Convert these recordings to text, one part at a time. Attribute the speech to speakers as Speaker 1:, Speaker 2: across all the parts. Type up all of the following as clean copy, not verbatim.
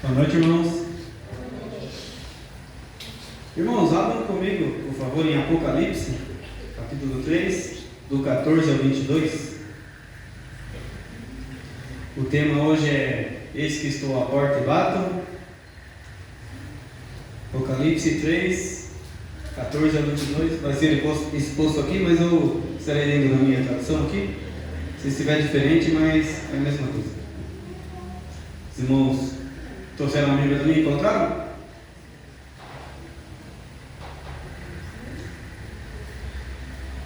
Speaker 1: Boa noite, irmãos. Irmãos, abram comigo, por favor, em Apocalipse, capítulo 3, do 14 ao 22. O tema hoje é: Eis que estou à porta e bato. Apocalipse 3, 14 ao 22. Vai ser exposto aqui, mas eu estarei lendo na minha tradução aqui. Se estiver diferente, mas é a mesma coisa. Os irmãos trouxeram a Bíblia também? Encontraram?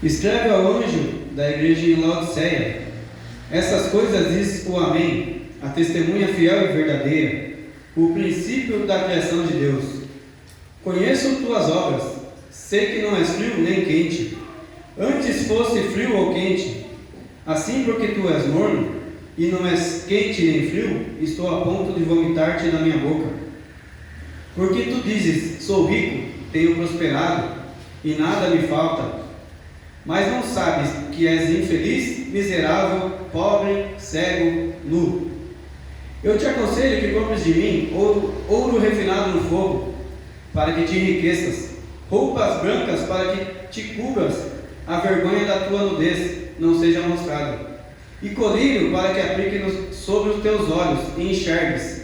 Speaker 1: Escreve ao anjo da igreja em Laodiceia: essas coisas diz o Amém, a testemunha fiel e verdadeira, o princípio da criação de Deus. Conheço tuas obras, sei que não és frio nem quente. Antes fosse frio ou quente. Assim, porque tu és morno e não és quente nem frio, estou a ponto de vomitar-te na minha boca. Porque tu dizes: sou rico, tenho prosperado e nada me falta, mas não sabes que és infeliz, miserável, pobre, cego, nu. Eu te aconselho que compres de mim ouro refinado no fogo, para que te enriqueças, roupas brancas para que te cubras a vergonha da tua nudez não seja mostrada, e colírio para que aplique sobre os teus olhos e enxergues.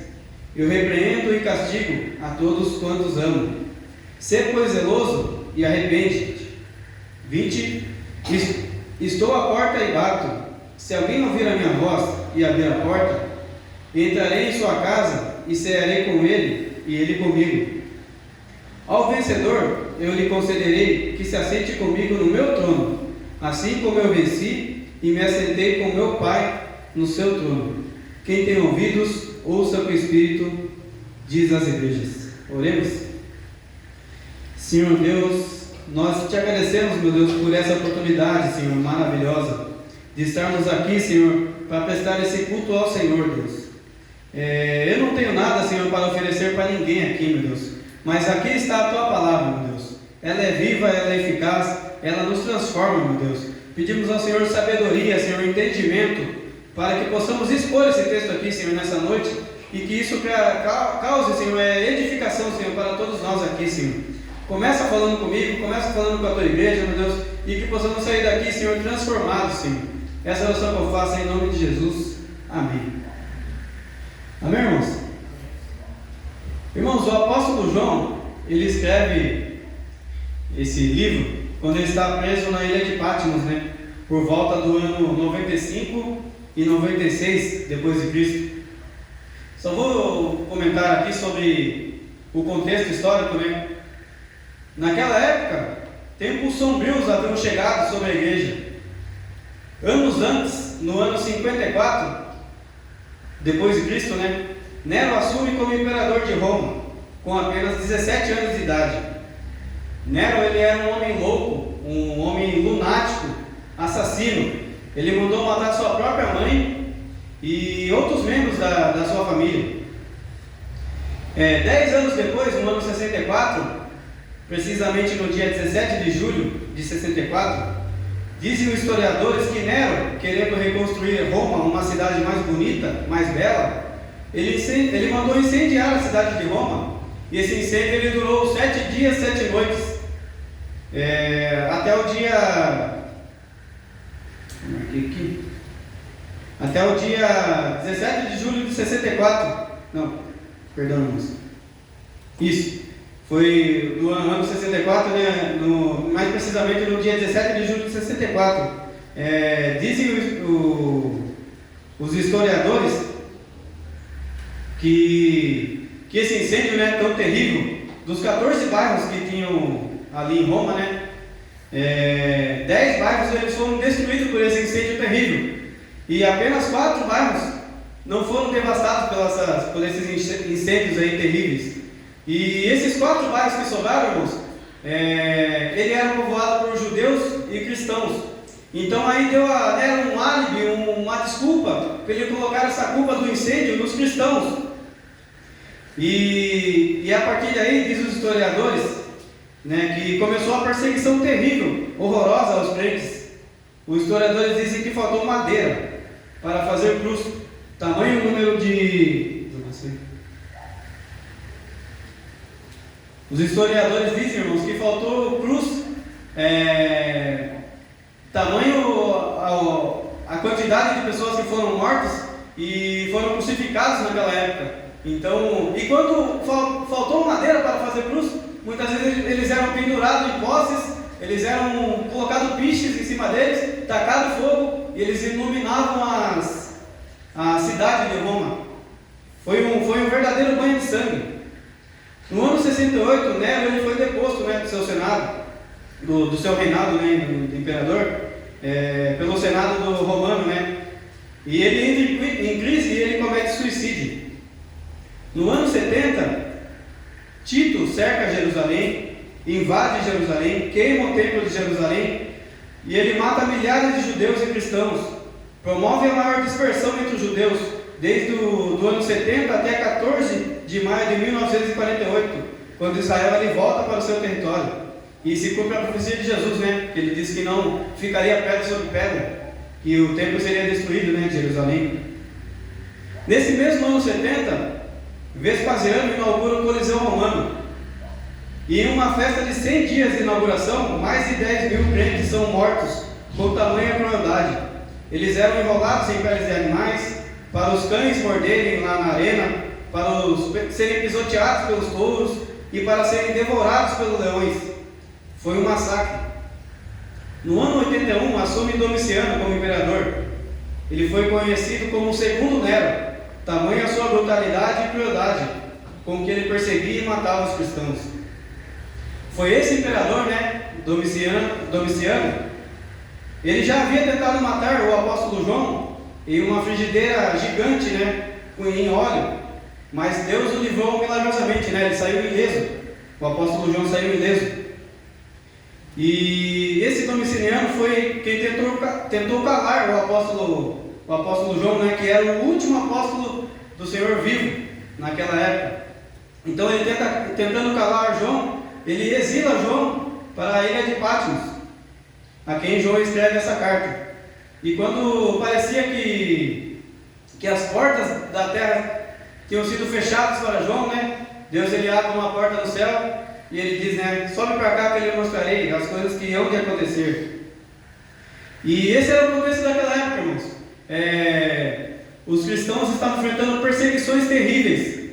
Speaker 1: Eu repreendo e castigo a todos quantos amo. Sê, pois, zeloso e arrepende-te. 20. Estou à porta e bato. Se alguém ouvir a minha voz e abrir a porta, entrarei em sua casa e cearei com ele e ele comigo. Ao vencedor eu lhe concederei que se assente comigo no meu trono, assim como eu venci e me assentei com meu Pai no seu trono. Quem tem ouvidos, ouça o que o Espírito diz às igrejas. Oremos. Senhor Deus, nós te agradecemos, meu Deus, por essa oportunidade, Senhor, maravilhosa, de estarmos aqui, Senhor, para prestar esse culto ao Senhor, Deus. Eu não tenho nada, Senhor, para oferecer para ninguém aqui, meu Deus, mas aqui está a Tua palavra, meu Deus. Ela é viva, ela é eficaz, ela nos transforma, meu Deus. Pedimos ao Senhor sabedoria, Senhor, entendimento, para que possamos expor esse texto aqui, Senhor, nessa noite, e que isso cause, Senhor, edificação, Senhor, para todos nós aqui, Senhor. Começa falando comigo, começa falando com a Tua igreja, meu Deus, e que possamos sair daqui, Senhor, transformados, Senhor. Essa é a oração que eu faço em nome de Jesus. Amém. Amém, irmãos? Irmãos, o apóstolo João, ele escreve esse livro quando ele está preso na ilha de Patmos, né? Por volta do ano 95 e 96 depois de Cristo. Só vou comentar aqui sobre o contexto histórico, né? Naquela época, tempos sombrios haviam chegado sobre a igreja. Anos antes, no ano 54 depois de Cristo, né? Nero assume como imperador de Roma, com apenas 17 anos de idade. Nero, ele era um homem louco, um homem lunático, assassino. Ele mandou matar sua própria mãe e outros membros da sua família. 10 anos depois, no ano 64, precisamente no dia 17 de julho de 64, dizem os historiadores que Nero, querendo reconstruir Roma, uma cidade mais bonita, mais bela, ele mandou incendiar a cidade de Roma, e esse incêndio ele durou 7 dias, 7 noites, até o dia... Até o dia 17 de julho de 64. Não, perdão, irmãos. Isso. Foi do ano 64, né, mais precisamente no dia 17 de julho de 64. Dizem os historiadores que esse incêndio, né, tão terrível, dos 14 bairros que tinham ali em Roma, né, 10 bairros eles foram destruídos por esse incêndio terrível, e apenas 4 bairros não foram devastados por esses incêndios aí terríveis. E esses 4 bairros que sobraram, irmãos, ele era povoado por judeus e cristãos. Então aí era um álibi, uma desculpa para ele colocar essa culpa do incêndio nos cristãos. E a partir daí, diz os historiadores, né, que começou a perseguição terrível, horrorosa aos crentes. Os historiadores dizem que faltou madeira para fazer cruz, tamanho número de Os historiadores dizem, irmãos, que faltou cruz, tamanho a quantidade de pessoas que foram mortas e foram crucificados naquela época. Então, e quando faltou madeira para fazer cruz, muitas vezes eles eram pendurados em postes, eles eram colocados piches em cima deles, tacado fogo e eles iluminavam a cidade de Roma. Foi um verdadeiro banho de sangue. No ano 68, Nero ele foi deposto, do seu senado, do seu reinado, do imperador, pelo senado do romano, e ele entra em crise e ele comete suicídio. No ano 70, Tito cerca Jerusalém, invade Jerusalém, queima o templo de Jerusalém e ele mata milhares de judeus e cristãos. Promove a maior dispersão entre os judeus, desde do ano 70 até 14 de maio de 1948, quando Israel ele volta para o seu território. E se cumpre a profecia de Jesus, que ele disse que não ficaria pedra sobre pedra, que o templo seria destruído, de Jerusalém. Nesse mesmo ano 70, Vespasiano inaugura o Coliseu Romano. E em uma festa de 100 dias de inauguração, mais de 10 mil crentes são mortos com tamanha crueldade. Eles eram enrolados em peles de animais, para os cães morderem lá na arena, para serem pisoteados pelos touros e para serem devorados pelos leões. Foi um massacre. No ano 81, assume Domiciano como imperador. Ele foi conhecido como o segundo Nero, tamanha a sua brutalidade e crueldade, com que ele perseguia e matava os cristãos. Foi esse imperador, Domiciano, ele já havia tentado matar o apóstolo João em uma frigideira gigante, em óleo, mas Deus o livrou milagrosamente, ele saiu ileso. O apóstolo João saiu ileso. E esse Domiciano foi quem tentou calar o apóstolo João, que era o último apóstolo do Senhor vivo naquela época. Então ele tentando calar João, ele exila João para a ilha de Patmos, a quem João escreve essa carta. E quando parecia que as portas da terra tinham sido fechadas para João, Deus ele abre uma porta no céu e ele diz, sobe para cá que eu lhe mostrarei as coisas que hão de acontecer. E esse era o contexto daquela época, irmãos. Os cristãos estavam enfrentando perseguições terríveis,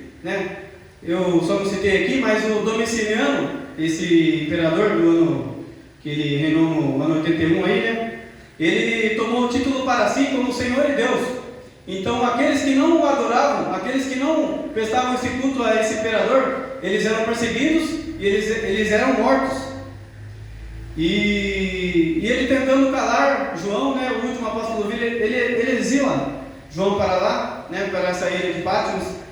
Speaker 1: Eu só não citei aqui, mas o Domiciano, esse imperador do ano que ele reinou no ano 81 ele tomou o título para si como Senhor e Deus. Então aqueles que não o adoravam, aqueles que não prestavam esse culto a esse imperador, eles eram perseguidos e eles eram mortos. E ele tentando calar João, o último apóstolo vivo, ele exila João para lá, para essa ilha de Patmos.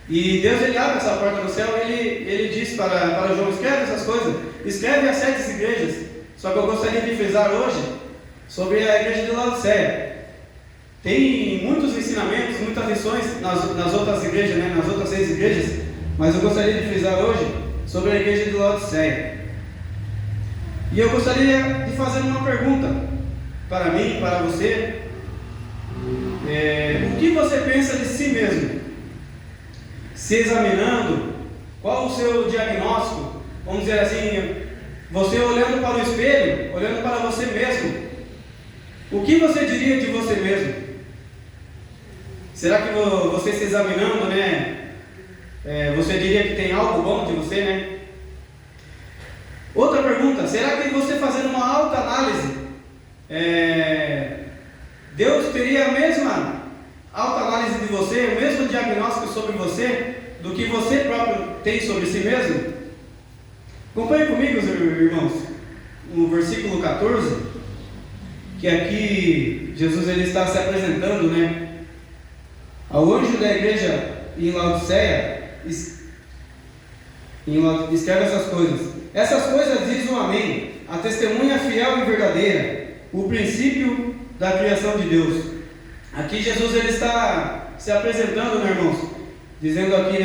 Speaker 1: E Deus ele abre essa porta no céu e ele diz para João, escreve essas coisas, escreve as 7 igrejas. Só que eu gostaria de frisar hoje sobre a igreja de Laodiceia. Tem muitos ensinamentos, muitas lições nas outras igrejas, nas outras 6 igrejas, mas eu gostaria de frisar hoje sobre a igreja de Laodiceia. E eu gostaria de fazer uma pergunta para mim, para você. O que você pensa de si mesmo? Se examinando, qual o seu diagnóstico? Vamos dizer assim, você olhando para o espelho, olhando para você mesmo, o que você diria de você mesmo? Será que você se examinando, você diria que tem algo bom de você, Outra pergunta, será que você fazendo uma autoanálise, Deus teria a mesma autoanálise de você, o mesmo diagnóstico sobre você, do que você próprio tem sobre si mesmo? Acompanhe comigo, irmãos, no versículo 14, que aqui Jesus ele está se apresentando, ao anjo da igreja em Laodiceia, escreve essas coisas. Essas coisas diz o Amém, a testemunha fiel e verdadeira, o princípio da criação de Deus. Aqui Jesus ele está se apresentando, irmãos, dizendo aqui,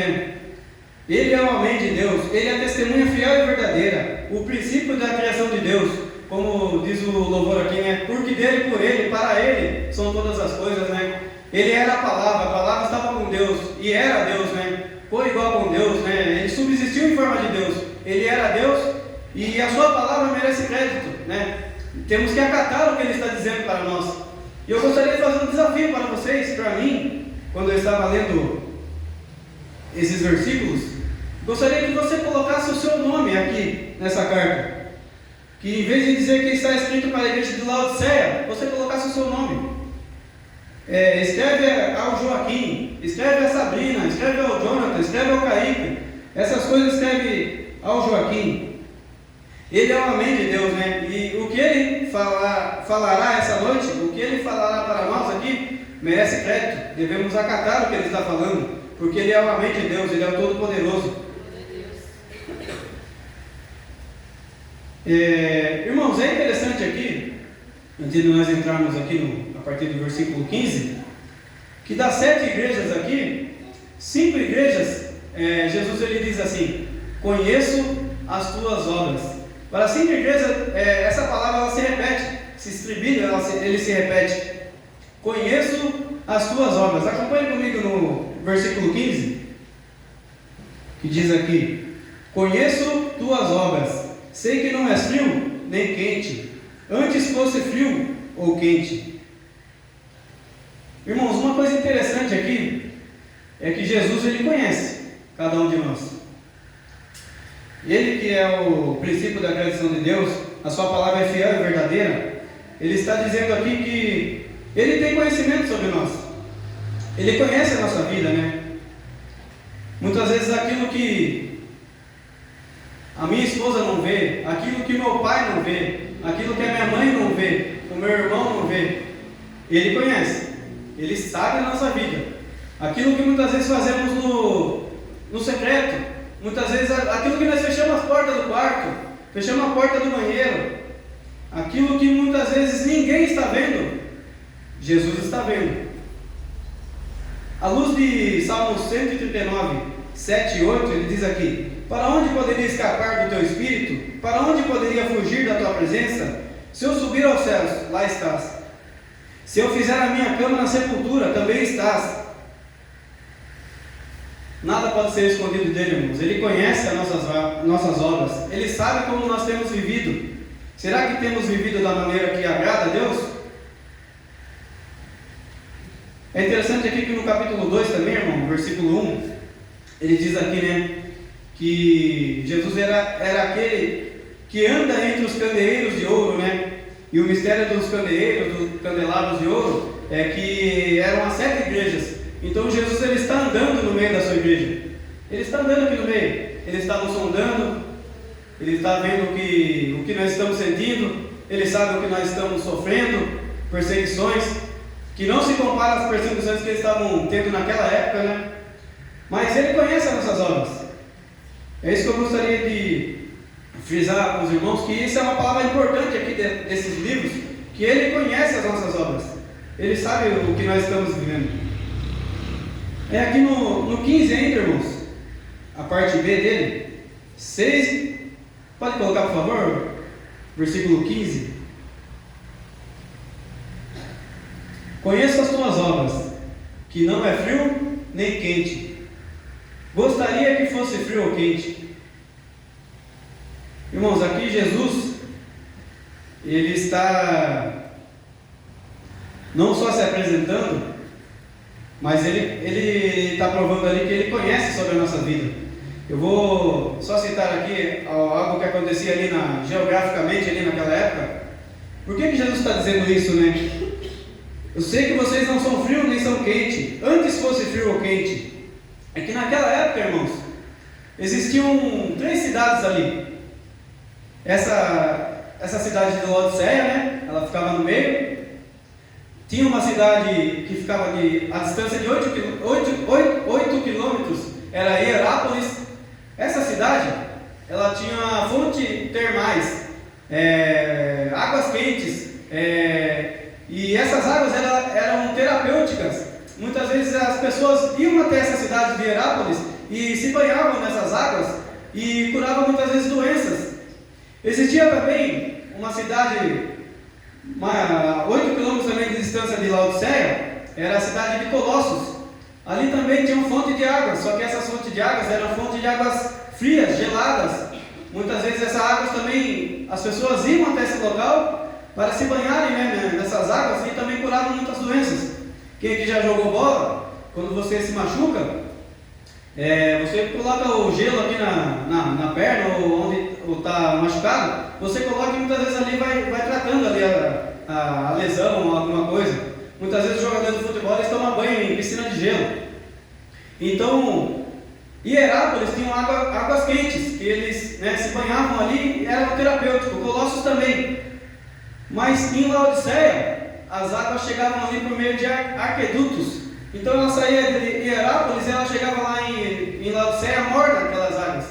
Speaker 1: Ele é o Amém de Deus, Ele é a testemunha fiel e verdadeira, o princípio da criação de Deus, como diz o louvor aqui, porque dele, por Ele, para Ele são todas as coisas, Ele era a palavra estava com Deus, e era Deus, foi igual com Deus, Ele subsistiu em forma de Deus. sua palavra merece crédito, né? Temos que acatar o que ele está dizendo para nós. E eu gostaria de fazer um desafio para vocês, para mim, quando eu estava lendo esses versículos, gostaria que você colocasse o seu nome aqui nessa carta. Que em vez de dizer que está escrito para a igreja de Laodiceia, você colocasse o seu nome. Escreve ao Joaquim, escreve a Sabrina, escreve ao Jonathan, escreve ao Kaique. Essas coisas escreve ao Joaquim. Ele é o amém de Deus, né? E o que ele falará essa noite, o que ele falará para nós aqui, merece crédito. Devemos acatar o que ele está falando, porque ele é o amém de Deus, ele é o Todo-Poderoso. Irmãos, é interessante aqui, antes de nós entrarmos aqui a partir do versículo 15, que das 7 igrejas aqui, 5 igrejas, Jesus ele diz assim: conheço as tuas obras. Para 5 igrejas, essa palavra ela se repete, se estribilha, ele se repete: conheço as tuas obras. Acompanhe comigo no versículo 15, que diz aqui: conheço tuas obras, sei que não és frio nem quente, antes fosse frio ou quente. Irmãos, uma coisa interessante aqui é que Jesus ele conhece cada um de nós. Ele que é o princípio da criação de Deus, a sua palavra é fiel e verdadeira. Ele está dizendo aqui que ele tem conhecimento sobre nós. Ele conhece a nossa vida, né? Muitas vezes aquilo que a minha esposa não vê, aquilo que meu pai não vê, aquilo que a minha mãe não vê, o meu irmão não vê, ele conhece. Ele sabe a nossa vida. Aquilo que muitas vezes fazemos no secreto, muitas vezes aquilo que nós fechamos a porta do quarto, fechamos a porta do banheiro, aquilo que muitas vezes ninguém está vendo, Jesus está vendo. À luz de Salmos 139, 7 e 8, ele diz aqui: para onde poderia escapar do teu espírito? Para onde poderia fugir da tua presença? Se eu subir aos céus, lá estás. Se eu fizer a minha cama na sepultura, também estás. Nada pode ser escondido dele, irmãos. Ele conhece as nossas obras. Ele sabe como nós temos vivido. Será que temos vivido da maneira que agrada a Deus? É interessante aqui que no capítulo 2 também, irmão, versículo 1, ele diz aqui, né, que Jesus era aquele que anda entre os candeeiros de ouro, né? E o mistério dos candeeiros, dos candelabros de ouro, é que eram as 7 igrejas. Então Jesus ele está andando no meio da sua igreja. Ele está andando aqui no meio. Ele está nos sondando. Ele está vendo o que nós estamos sentindo. Ele sabe o que nós estamos sofrendo, perseguições, que não se compara às perseguições que eles estavam tendo naquela época, né? Mas ele conhece as nossas obras. É isso que eu gostaria de frisar com os irmãos, que isso é uma palavra importante aqui desses livros, que ele conhece as nossas obras. Ele sabe o que nós estamos vivendo. É aqui no 15 ainda, irmãos, a parte B dele, 6, pode colocar por favor, versículo 15. Conheço as tuas obras, que não é frio nem quente. Gostaria que fosse frio ou quente. Irmãos, aqui Jesus, ele está não só se apresentando, mas ele está provando ali que ele conhece sobre a nossa vida. Eu vou só citar aqui algo que acontecia ali geograficamente ali naquela época. Por que Jesus está dizendo isso, né? Eu sei que vocês não são frio nem são quente. Antes fosse frio ou quente. É que naquela época, irmãos, existiam 3 cidades ali. Essa cidade de Laodiceia, né? Ela ficava no meio. Tinha uma cidade que ficava a distância de 8 quilômetros, era Hierápolis. Essa cidade, ela tinha fonte termais, águas quentes, e essas águas eram terapêuticas. Muitas vezes as pessoas iam até essa cidade de Hierápolis e se banhavam nessas águas e curavam muitas vezes doenças. Existia também uma cidade 8 quilômetros também de distância de Laodiceia, era a cidade de Colossos. Ali também tinha uma fonte de água, só que essas fontes de águas eram fontes de águas frias, geladas. muitas vezes essas águas também, as pessoas iam até esse local para se banharem, né, nessas águas, e também curavam muitas doenças. Quem aqui já jogou bola, quando você se machuca, você coloca o gelo aqui na perna, ou onde está machucado, você coloca e muitas vezes ali vai tratando ali a lesão ou alguma coisa. Muitas vezes os jogadores de futebol eles tomam banho em piscina de gelo. Então, Hierápolis tinha águas quentes, que eles, né, se banhavam ali, era terapêutico. Colossos também. Mas em Laodiceia, as águas chegavam ali por meio de aquedutos. Então ela saía de Hierápolis e ela chegava lá em Laodiceia morna, aquelas águas.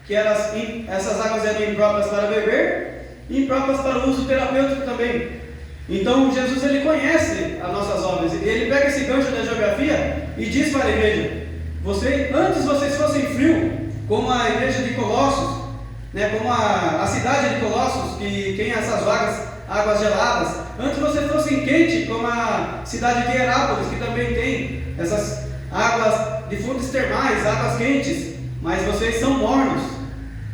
Speaker 1: Que essas águas eram impróprias para beber e impróprias para o uso terapêutico também. Então Jesus ele conhece as nossas obras. Ele pega esse gancho da geografia e diz para a igreja: antes vocês fossem frio, como a igreja de Colossos, né, como a cidade de Colossos, que tem essas águas geladas. Antes vocês fossem quente, como a cidade de Hierápolis, que também tem essas águas de fontes termais, águas quentes. Mas vocês são mornos,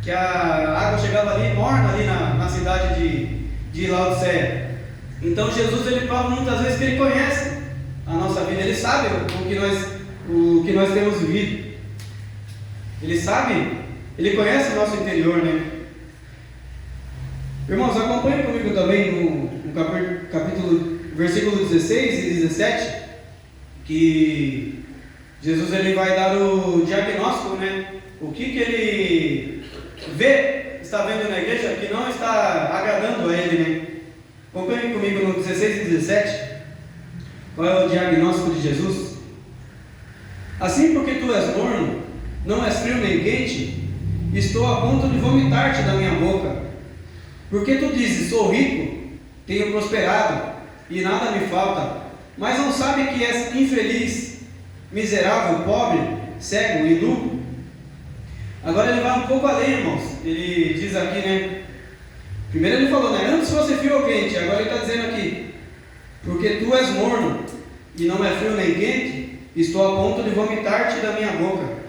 Speaker 1: que a água chegava ali morna ali na cidade de Laodiceia. Então Jesus ele prova muitas vezes que ele conhece a nossa vida, ele sabe o que nós temos vivido. Ele sabe, ele conhece o nosso interior, né? Irmãos, acompanhe comigo também no capítulo, versículo 16 e 17, que Jesus ele vai dar o diagnóstico, né? O que ele está vendo na igreja que não está agradando a ele, né? Acompanhe comigo no 16 e 17. Qual é o diagnóstico de Jesus? Assim, porque tu és morno, não és frio nem quente, estou a ponto de vomitar-te da minha boca. Porque tu dizes: sou rico, tenho prosperado, e nada me falta, mas não sabe que és infeliz, miserável, pobre, cego e nu. Agora ele vai um pouco além, irmãos. Ele diz aqui, né? Primeiro ele falou, né? Antes fosse frio ou quente. Agora ele está dizendo aqui: porque tu és morno, e não é frio nem quente, estou a ponto de vomitar-te da minha boca.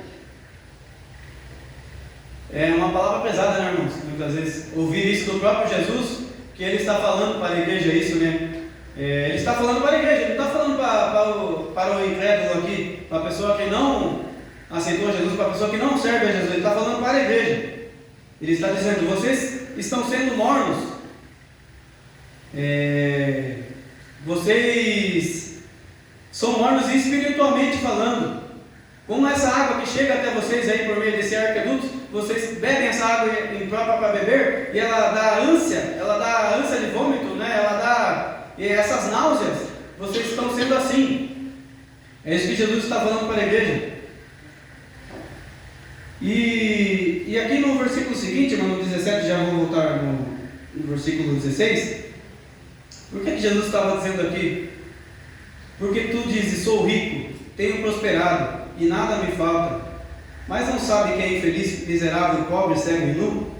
Speaker 1: É uma palavra pesada, né, irmãos? Muitas vezes ouvir isso do próprio Jesus, que ele está falando para a igreja isso, né? Ele está falando para a igreja, ele não está falando para o incrédulo aqui, para a pessoa que não aceitou Jesus, para a pessoa que não serve a Jesus. Ele está falando para a igreja. Ele está dizendo: vocês estão sendo mornos, vocês são mornos espiritualmente falando. Como essa água que chega até vocês aí por meio desse arqueduto, vocês bebem essa água imprópria para beber, e ela dá ânsia de vômito, né? Ela dá essas náuseas. Vocês estão sendo assim. É isso que Jesus está falando para a igreja. E aqui no versículo seguinte, no 17, já vou voltar no versículo 16. Por que Jesus estava dizendo aqui? Porque tu dizes: sou rico, tenho prosperado, e nada me falta, mas não sabe que é infeliz, miserável, pobre, cego e nu?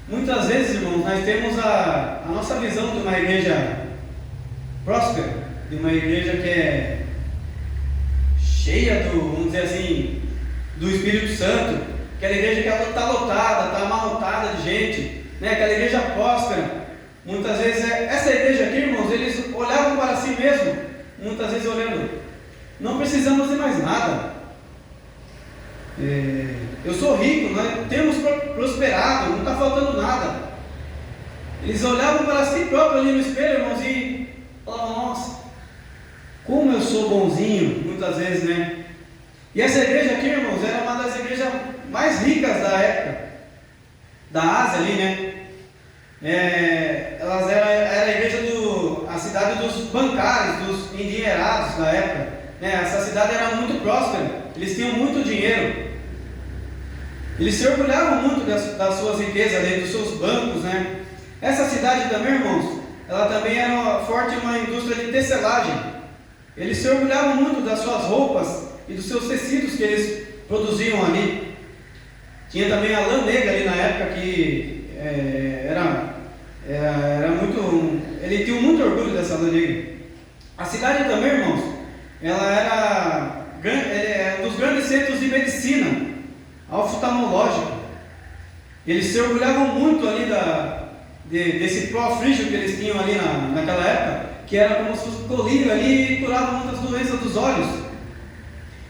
Speaker 1: Muitas vezes, irmãos, nós temos a nossa visão de uma igreja próspera, de uma igreja que é cheia vamos dizer assim, do Espírito Santo, aquela igreja que está lotada, está amarrotada de gente, né? Aquela igreja próspera. Muitas vezes, essa igreja aqui, irmãos, eles olhavam para si mesmo, muitas vezes olhando: não precisamos de mais nada. Eu sou rico, nós temos prosperado, não está faltando nada. Eles olhavam para si próprios ali no espelho, irmãos, e falavam: nossa, como eu sou bonzinho, muitas vezes, né? E essa igreja aqui, irmãos, era uma das igrejas mais ricas da época, da Ásia ali, né? Elas era a igreja a cidade dos bancários, dos endinheirados da época, né? Essa cidade era muito próspera, eles tinham muito dinheiro, eles se orgulhavam muito das suas riquezas ali, dos seus bancos, né? Essa cidade também, irmãos, ela também era forte uma indústria de tecelagem. Eles se orgulhavam muito das suas roupas e dos seus tecidos que eles produziam ali. Tinha também a lã negra ali na época, que era muito. Ele tinha muito orgulho dessa lã negra. A cidade também, irmãos, ela era um dos grandes centros de medicina oftalmológica. Eles se orgulhavam muito ali desse pó frígio que eles tinham ali naquela época, que era como se fosse colírio ali e curava muitas doenças dos olhos.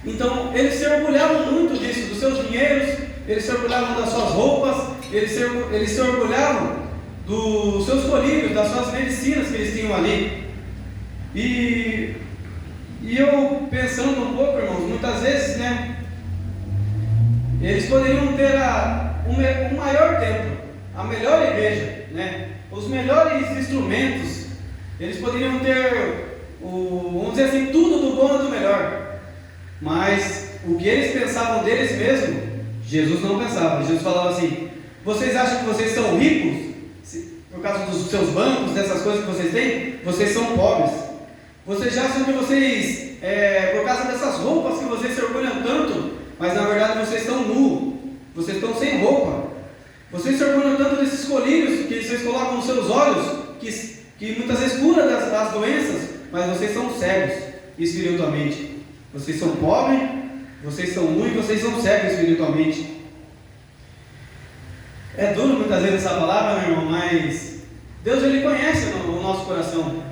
Speaker 1: Então eles se orgulhavam muito disso, dos seus dinheiros, eles se orgulhavam das suas roupas, eles se orgulhavam dos seus colírios, das suas medicinas que eles tinham ali. E eu pensando um pouco, irmãos, muitas vezes, né, eles poderiam ter o maior templo, a melhor igreja, né, os melhores instrumentos, eles poderiam ter, vamos dizer assim, tudo do bom e do melhor, mas o que eles pensavam deles mesmos, Jesus não pensava. Jesus falava assim: vocês acham que vocês são ricos por causa dos seus bancos, dessas coisas que vocês têm? Vocês são pobres. Vocês acham que vocês, por causa dessas roupas que vocês se orgulham tanto, mas na verdade vocês estão nus, vocês estão sem roupa. Vocês se orgulham tanto desses colírios que vocês colocam nos seus olhos, que muitas vezes cura das doenças, mas vocês são cegos espiritualmente. Vocês são pobres, vocês são nus e vocês são cegos espiritualmente. É duro muitas vezes essa palavra, meu irmão, mas Deus, Ele conhece o nosso coração.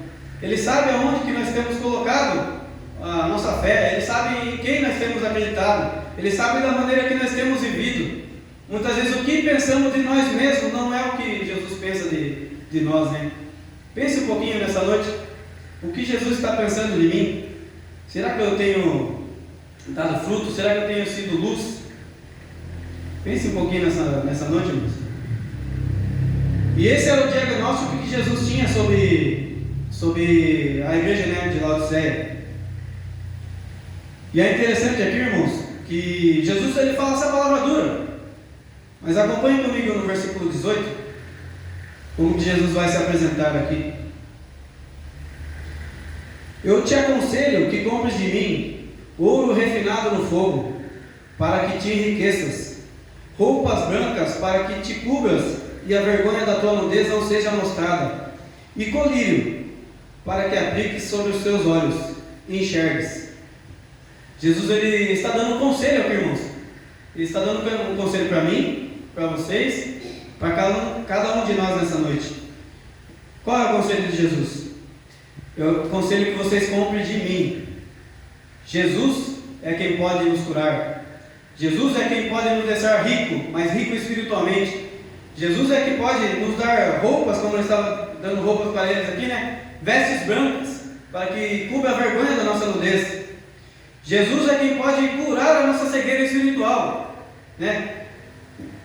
Speaker 1: Ele sabe aonde que nós temos colocado a nossa fé. Ele sabe em quem nós temos acreditado. Ele sabe da maneira que nós temos vivido. Muitas vezes o que pensamos de nós mesmos não é o que Jesus pensa de nós, né? Pense um pouquinho nessa noite. O que Jesus está pensando de mim? Será que eu tenho dado fruto? Será que eu tenho sido luz? Pense um pouquinho nessa noite, irmãos. E esse era o diagnóstico que Jesus tinha sobre a igreja, né, de Laodiceia. E é interessante aqui, irmãos, que Jesus, ele fala essa palavra dura. Mas acompanhe comigo no versículo 18, como que Jesus vai se apresentar aqui. Eu te aconselho que compres de mim ouro refinado no fogo, para que te enriqueças, roupas brancas para que te cubras e a vergonha da tua nudez não seja mostrada, e colírio para que apliques sobre os teus olhos e enxergues. Jesus, ele está dando um conselho aqui, irmãos. Ele está dando um conselho para mim, para vocês, para cada um de nós nessa noite. Qual é o conselho de Jesus? Eu aconselho que vocês comprem de mim. Jesus é quem pode nos curar. Jesus é quem pode nos deixar rico, mas rico espiritualmente. Jesus é que pode nos dar roupas, como ele estava dando roupas para eles aqui, né? Vestes brancas, para que cubra a vergonha da nossa nudez. Jesus é quem pode curar a nossa cegueira espiritual, né?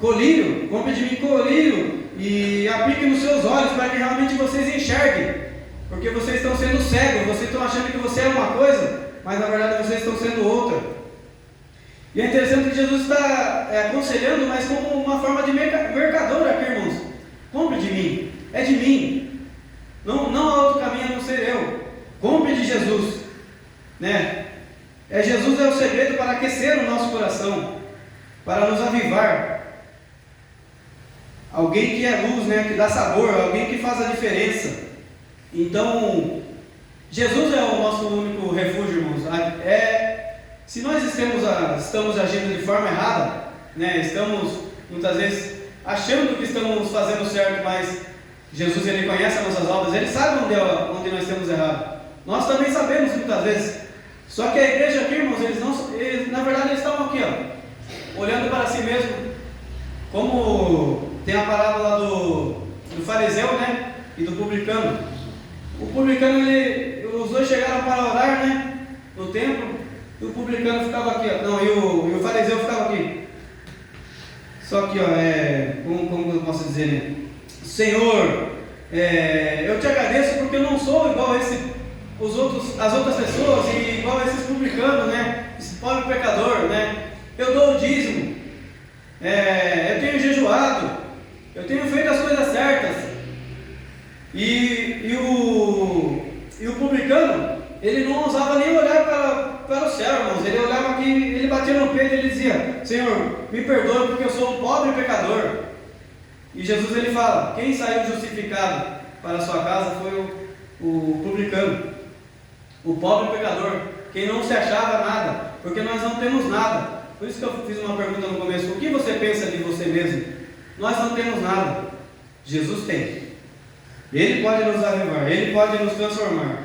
Speaker 1: Colírio, compre de mim colírio e aplique nos seus olhos para que realmente vocês enxerguem, porque vocês estão sendo cegos, vocês estão achando que você é uma coisa, mas na verdade vocês estão sendo outra. E é interessante que Jesus está aconselhando, mas como uma forma de mercador aqui, irmãos. Compre de mim, é de mim, não há outro caminho a não ser eu. Compre de Jesus, né? Jesus é o segredo para aquecer o nosso coração, para nos avivar. Alguém que é luz, né? Que dá sabor, alguém que faz a diferença. Então, Jesus é o nosso único refúgio, irmãos. Se nós estamos agindo de forma errada, né? Estamos muitas vezes achando que estamos fazendo certo, mas Jesus, ele conhece as nossas obras, ele sabe onde nós temos errado. Nós também sabemos muitas vezes. Só que a igreja aqui, irmãos, eles na verdade eles estavam aqui, ó, olhando para si mesmo, como tem a parábola do fariseu, né, e do publicano. O publicano, os dois chegaram para orar, né, no templo, e o publicano ficava aqui, ó, e o fariseu ficava aqui. Só que, ó, como eu posso dizer, né? Senhor, eu te agradeço porque eu não sou igual a as outras pessoas e igual a esses publicanos, né? Esse pobre pecador, né? Eu dou o dízimo, eu tenho jejuado, eu tenho feito as coisas certas. E o publicano, ele não ousava nem olhar para o céu, irmãos. Ele olhava aqui, ele batia no peito e ele dizia: Senhor, me perdoe porque eu sou um pobre pecador. E Jesus, ele fala: quem saiu justificado para a sua casa foi o publicano, o pobre pecador, quem não se achava nada, porque nós não temos nada. Por isso que eu fiz uma pergunta no começo: o que você pensa de você mesmo? nós não temos nada. Jesus tem. Ele pode nos avivar, Ele pode nos transformar.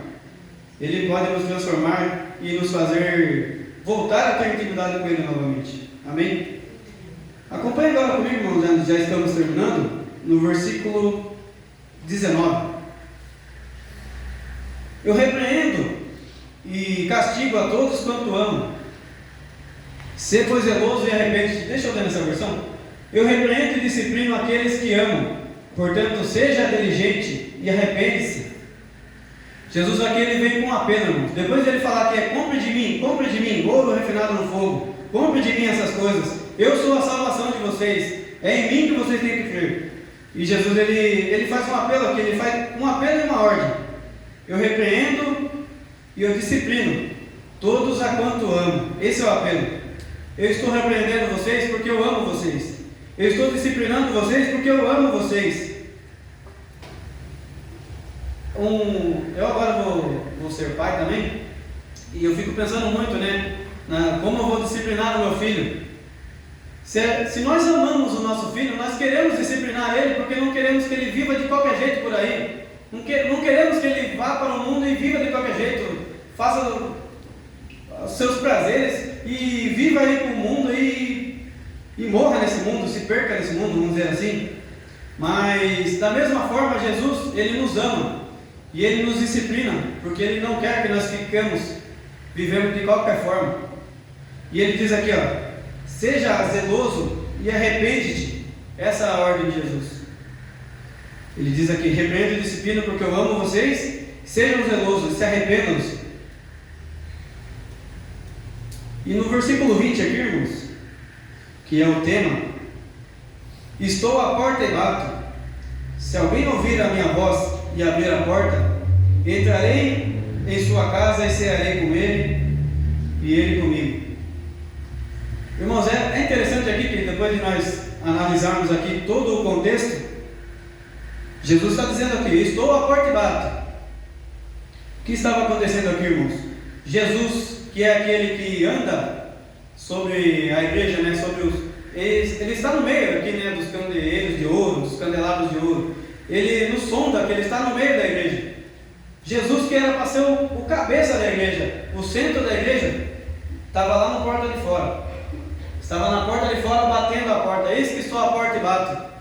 Speaker 1: Ele pode nos transformar e nos fazer voltar a ter intimidade com Ele novamente. Amém? Acompanhe agora comigo, irmãos, já estamos terminando, no versículo 19. Eu repreendo e castigo a todos quanto amo. Sê, pois, zeloso e arrepende-te. Deixa eu ler nessa versão. Eu repreendo e disciplino aqueles que amam. Portanto, seja diligente e arrepende-se. Jesus aqui ele vem com um apelo, irmãos. Depois de ele falar que é compre de mim, ouro refinado no fogo, compre de mim essas coisas. Eu sou a salvação de vocês. É em mim que vocês têm que crer. E Jesus ele faz um apelo aqui, ele faz um apelo e uma ordem. Eu repreendo e eu disciplino todos a quanto amo. Esse é o apelo. Eu estou repreendendo vocês porque eu amo vocês. Eu estou disciplinando vocês porque eu amo vocês. Eu agora vou ser pai também. E eu fico pensando muito, como eu vou disciplinar o meu filho. Se nós amamos o nosso filho, nós queremos disciplinar ele porque não queremos que ele viva de qualquer jeito por aí. Não queremos que ele vá para o mundo e viva de qualquer jeito. Faça os seus prazeres e viva aí com o mundo e morra nesse mundo, se perca nesse mundo, vamos dizer assim. Mas da mesma forma, Jesus, Ele nos ama e Ele nos disciplina, porque Ele não quer que nós fiquemos vivendo de qualquer forma. E Ele diz aqui, seja zeloso e arrepende-te. Essa é a ordem de Jesus. Ele diz aqui, repreendo e disciplino porque eu amo vocês, sejam zelosos, se arrependam-se. E no versículo 20 aqui, irmãos, que é o tema, estou à porta e bato. Se alguém ouvir a minha voz e abrir a porta, entrarei em sua casa e cearei com ele e ele comigo. Irmãos, é interessante aqui que depois de nós analisarmos aqui todo o contexto, Jesus está dizendo aqui, estou à porta e bato. O que estava acontecendo aqui, irmãos? Jesus, que é aquele que anda sobre a igreja, ele está no meio aqui, dos candeeiros de ouro, dos candelabros de ouro. Ele nos sonda que ele está no meio da igreja. Jesus, que era para ser o cabeça da igreja, o centro da igreja, estava lá na porta de fora. Estava na porta de fora batendo a porta. Eis que estou à porta e bato.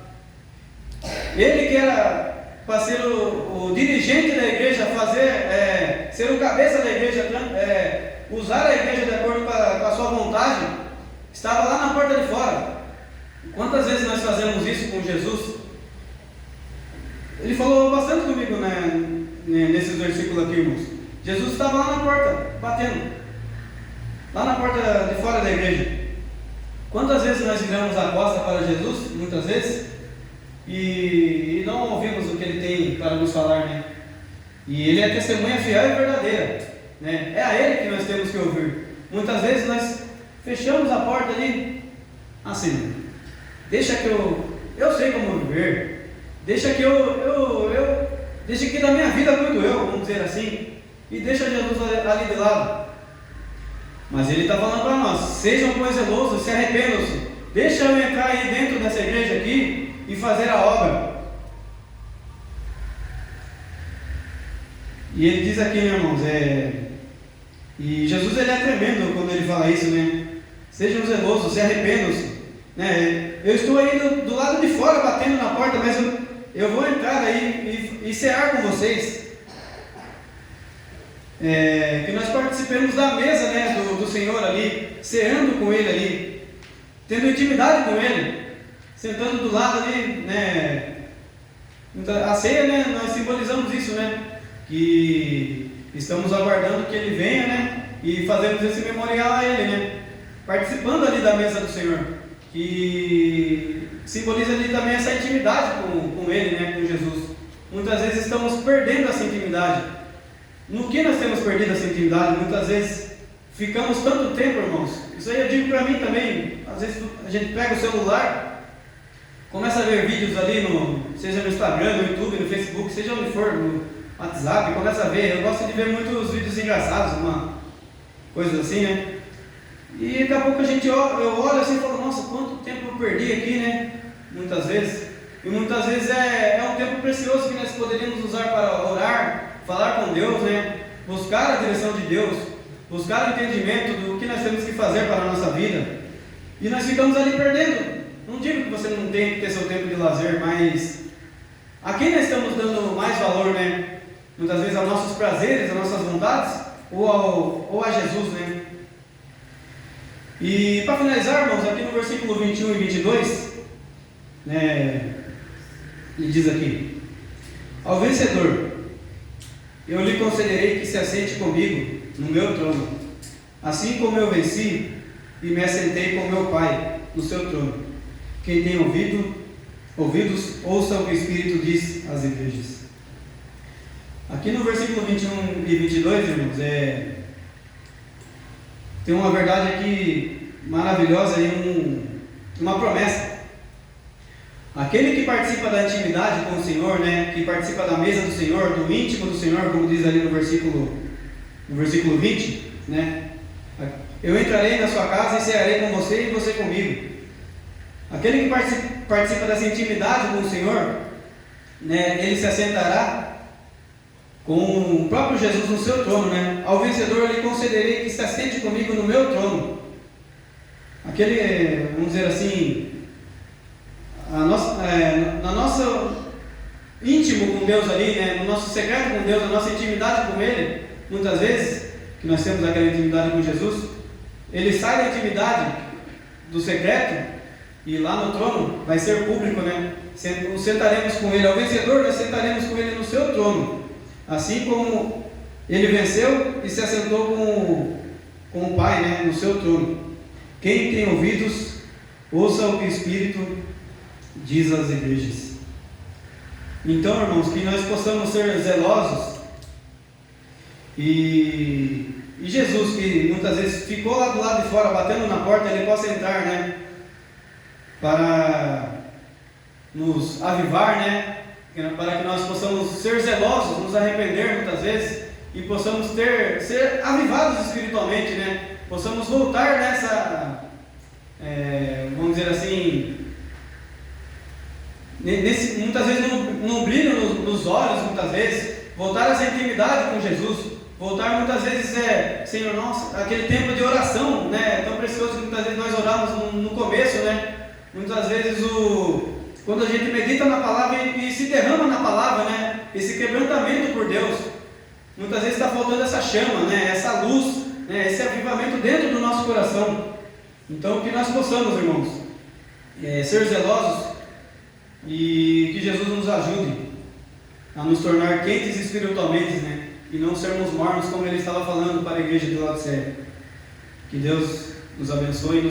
Speaker 1: Ele que era para ser o dirigente da igreja, ser o cabeça da igreja, usar a igreja de acordo com a sua vontade, estava lá na porta de fora. Quantas vezes nós fazemos isso com Jesus? Ele falou bastante comigo, nesses versículos aqui, irmãos. Jesus estava lá na porta, batendo, lá na porta de fora da igreja. Quantas vezes nós viramos a costa para Jesus? Muitas vezes. E não ouvimos o que Ele tem para nos falar, E Ele é testemunha fiel e verdadeira, É a Ele que nós temos que ouvir. Muitas vezes nós fechamos a porta ali, assim, deixa que eu sei como viver, deixa que da minha vida cuido eu, vamos dizer assim, e deixa Jesus ali de lado. Mas Ele está falando para nós, sejam pois zelosos, se arrependam-se, deixa eu entrar aí dentro dessa igreja aqui e fazer a obra. E Ele diz aqui, irmãos, e Jesus ele é tremendo quando Ele fala isso, Sejam zelosos, se arrependam-se, Eu estou aí do lado de fora batendo na porta, mas eu vou entrar aí e cear com vocês. Que nós participemos da mesa, do Senhor ali, ceando com Ele ali, tendo intimidade com Ele, sentando do lado ali, A ceia, nós simbolizamos isso, Que estamos aguardando que Ele venha, e fazemos esse memorial a Ele, Participando ali da mesa do Senhor, que simboliza ali também essa intimidade com Ele, com Jesus. Muitas vezes estamos perdendo essa intimidade. No que nós temos perdido essa intimidade? Muitas vezes ficamos tanto tempo, irmãos. Isso aí eu digo para mim também. Às vezes a gente pega o celular, começa a ver vídeos ali, seja no Instagram, no YouTube, no Facebook, seja onde for, no WhatsApp, começa a ver. Eu gosto de ver muitos vídeos engraçados, coisas assim, E daqui a pouco eu olho assim e falo, nossa, quanto tempo eu perdi aqui, muitas vezes, e muitas vezes é um tempo precioso que nós poderíamos usar para orar, falar com Deus, né? Buscar a direção de Deus, buscar o entendimento do que nós temos que fazer para a nossa vida, e nós ficamos ali perdendo. Não digo que você não tem que ter seu tempo de lazer, mas a quem nós estamos dando mais valor, né? Muitas vezes a nossos prazeres, a nossas vontades, ou a Jesus, né? E para finalizar, irmãos, aqui no versículo 21 e 22, né, ele diz aqui: ao vencedor, eu lhe concederei que se assente comigo no meu trono, assim como eu venci e me assentei com meu Pai no seu trono. Quem tem ouvidos, ouça o que o Espírito diz às igrejas. Aqui no versículo 21 e 22, irmãos, tem uma verdade aqui maravilhosa e uma promessa. Aquele que participa da intimidade com o Senhor, né, que participa da mesa do Senhor, do íntimo do Senhor, como diz ali no versículo 20, né, eu entrarei na sua casa e cearei com você e você comigo. Aquele que participa dessa intimidade com o Senhor, né, ele se assentará com o próprio Jesus no seu trono, né? Ao vencedor eu lhe concederei que se assente comigo no meu trono. Aquele, vamos dizer assim, na nossa íntimo com Deus ali, né? No nosso secreto com Deus, na nossa intimidade com Ele, muitas vezes, que nós temos aquela intimidade com Jesus, Ele sai da intimidade do secreto e lá no trono vai ser público, né? Sentaremos com Ele, ao vencedor nós sentaremos com Ele no seu trono. Assim como ele venceu e se assentou com o Pai, né, no seu trono. Quem tem ouvidos, ouça o que o Espírito diz às igrejas. Então, irmãos, que nós possamos ser zelosos e Jesus, que muitas vezes ficou lá do lado de fora, batendo na porta, ele possa entrar, né, para nos avivar, né, para que nós possamos ser zelosos, nos arrepender muitas vezes e possamos ser avivados espiritualmente, né? Possamos voltar nessa, vamos dizer assim, muitas vezes no brilho nos olhos, muitas vezes, voltar a essa intimidade com Jesus, voltar muitas vezes, Senhor, nossa, aquele tempo de oração, né? Tão precioso que muitas vezes nós oramos no começo, né? Muitas vezes quando a gente medita na palavra e se derrama na palavra, né? Esse quebrantamento por Deus, muitas vezes está faltando essa chama, né? Essa luz, né? Esse avivamento dentro do nosso coração. Então, que nós possamos, irmãos, ser zelosos e que Jesus nos ajude a nos tornar quentes espiritualmente, né? E não sermos mornos, como ele estava falando para a igreja de Laodiceia. Que Deus nos abençoe.